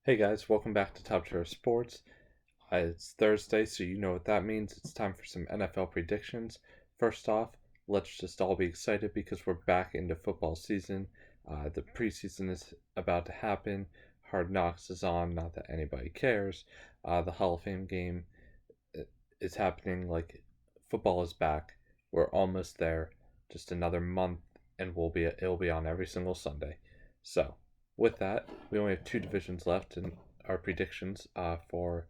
Hey guys, welcome back to Top Tier Sports. It's Thursday, so you know what that means. It's time for some NFL predictions. First off, let's just all be excited because we're back into football season. The preseason is about to happen. Hard Knocks is on, not that anybody cares. The Hall of Fame game is happening. Like, football is back. We're almost there. Just another month, and it'll be on every single Sunday. So, with that, we only have two divisions left in our predictions for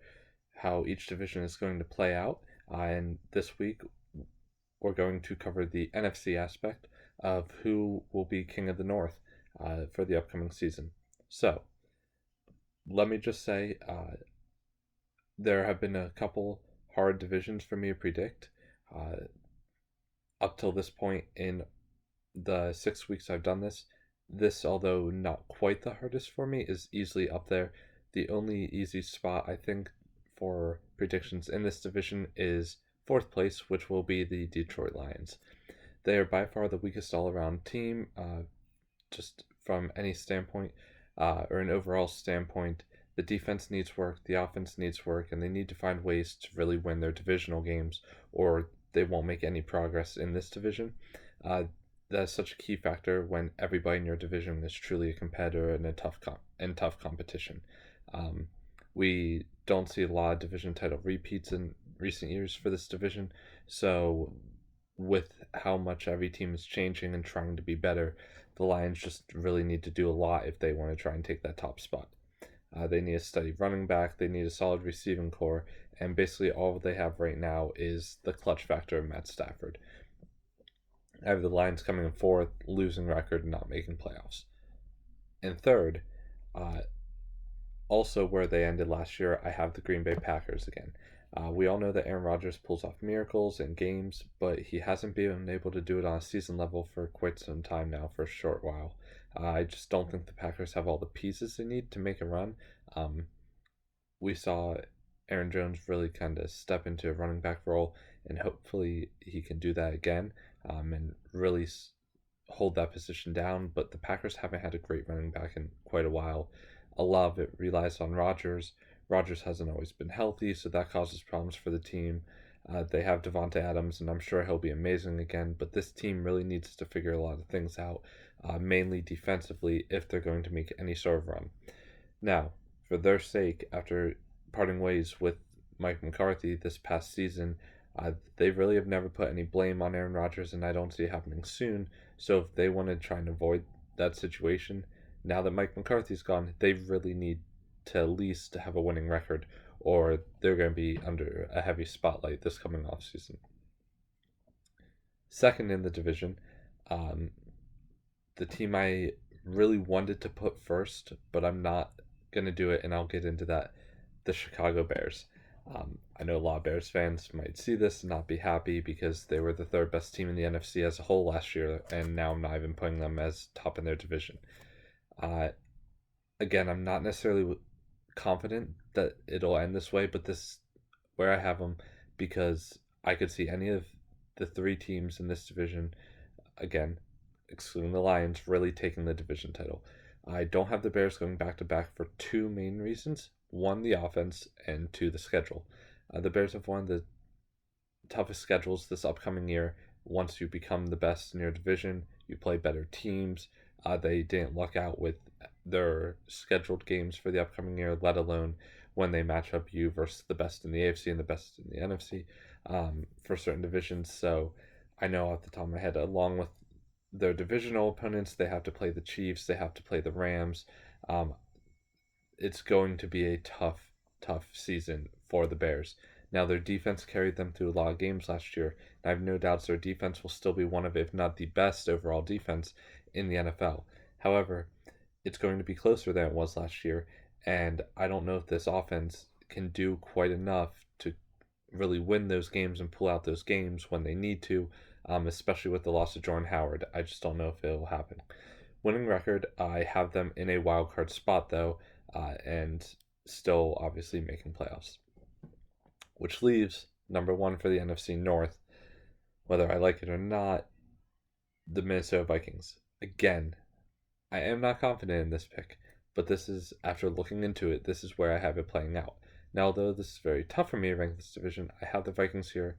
how each division is going to play out. And this week, we're going to cover the NFC aspect of who will be King of the North for the upcoming season. So, let me just say there have been a couple hard divisions for me to predict. Uh, Up till this point in the 6 weeks I've done this, although not quite the hardest for me, is easily up there. The only easy spot I think for predictions in this division is fourth place, which will be the Detroit Lions. They are by far the weakest all around team, just from any standpoint or an overall standpoint. The defense needs work, the offense needs work, and they need to find ways to really win their divisional games, or they won't make any progress in this division. That's such a key factor when everybody in your division is truly a competitor and a tough competition. Um, we don't see a lot of division title repeats in recent years for this division, so with how much every team is changing and trying to be better, the Lions just really need to do a lot if they want to try and take that top spot. They need a steady running back, they need a solid receiving core, and basically all they have right now is the clutch factor of Matt Stafford. I have the Lions coming in fourth, losing record, and not making playoffs. And third, uh, also where they ended last year, I have the Green Bay Packers again. We all know that Aaron Rodgers pulls off miracles in games, but he hasn't been able to do it on a season level for quite some time now, for a short while. I just don't think the Packers have all the pieces they need to make a run. Um, we saw Aaron Jones really kind of step into a running back role, and hopefully he can do that again and really hold that position down. But the Packers haven't had a great running back in quite a while. A lot of it relies on Rodgers. Rodgers hasn't always been healthy, so that causes problems for the team. They have Devonte Adams, and I'm sure he'll be amazing again. But this team really needs to figure a lot of things out, mainly defensively, if they're going to make any sort of run. Now, for their sake, after parting ways with Mike McCarthy this past season, they really have never put any blame on Aaron Rodgers, and I don't see it happening soon. So if they want to try and avoid that situation, now that Mike McCarthy's gone, they really need to at least have a winning record, or they're going to be under a heavy spotlight this coming off season. Second in the division, um, the team I really wanted to put first, but I'm not going to do it, and I'll get into that. The Chicago Bears. I know a lot of Bears fans might see this and not be happy because they were the third best team in the NFC as a whole last year, and now I'm not even putting them as top in their division. Uh, Again, I'm not necessarily confident that it'll end this way, but this is where I have them because I could see any of the three teams in this division, again, excluding the Lions, really taking the division title. I don't have the Bears going back to back for two main reasons. One, the offense, and two, the schedule. The Bears have one of the toughest schedules this upcoming year. Once you become the best in your division, you play better teams. They didn't luck out with their scheduled games for the upcoming year, let alone when they match up you versus the best in the AFC and the best in the NFC for certain divisions. So I know off the top of my head, along with their divisional opponents, they have to play the Chiefs, they have to play the Rams. Um, it's going to be a tough season for the Bears. Now, their defense carried them through a lot of games last year, and I have no doubts their defense will still be one of, if not the best overall defense in the NFL. However, it's going to be closer than it was last year, and I don't know if this offense can do quite enough to really win those games and pull out those games when they need to, especially with the loss of Jordan Howard. I just don't know if it will happen. Winning record, I have them in a wild card spot though, and still obviously making playoffs. Which leaves number one for the NFC North, whether I like it or not, the Minnesota Vikings. Again, I am not confident in this pick. but this is, after looking into it, this is where I have it playing out. Now, although this is very tough for me to rank this division, I have the Vikings here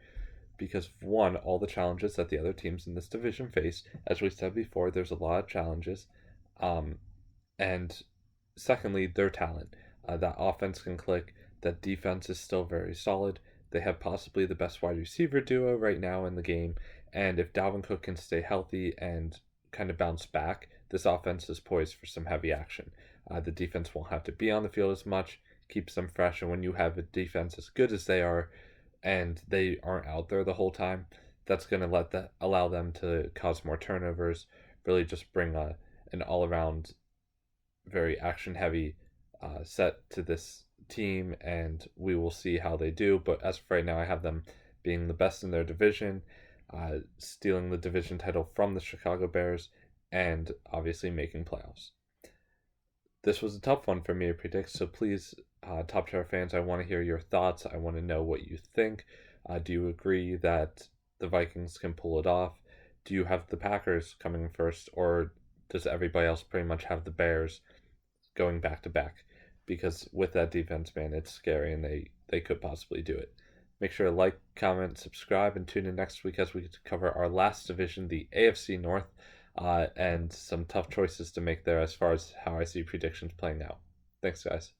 because of one, all the challenges that the other teams in this division face. As we said before, there's a lot of challenges. Um, and secondly, their talent. That offense can click. That defense is still very solid. They have possibly the best wide receiver duo right now in the game. And if Dalvin Cook can stay healthy and kind of bounce back, this offense is poised for some heavy action. The defense won't have to be on the field as much, keeps them fresh. And when you have a defense as good as they are, and they aren't out there the whole time, that's going to allow them to cause more turnovers. Really, just bring an all around very action heavy set to this team, and we will see how they do. But as of right now, I have them being the best in their division, stealing the division title from the Chicago Bears, and obviously making playoffs. This was a tough one for me to predict, so please, Top Tier fans, I want to hear your thoughts. I want to know what you think. Do you agree that the Vikings can pull it off? Do you have the Packers coming first, or does everybody else pretty much have the Bears going back to back? Because with that defense, man, it's scary, and they could possibly do it. Make sure to like, comment, subscribe, and tune in next week as we cover our last division, the AFC North, and some tough choices to make there as far as how I see predictions playing out. Thanks, guys.